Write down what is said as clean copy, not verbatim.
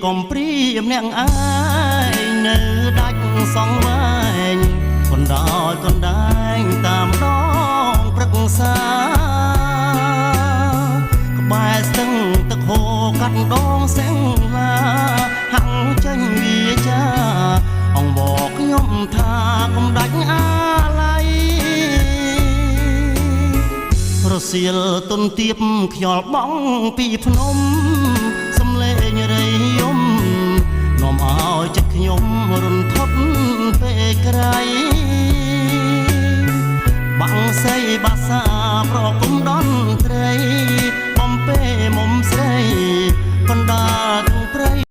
កំព្រាមអ្នកឯងនៅដាច់សងវែងកណ្ដោយកណ្ដែងតាមដងព្រឹក្សាក្បែរស្ទឹងទឹកហូរកាត់ដងសែងឡាហាំងចេញវាចាអង្វរខ្ញុំថាកុំដាច់អាឡ័យរសៀលទុនទៀបខ្យល់បងពីភ្នំ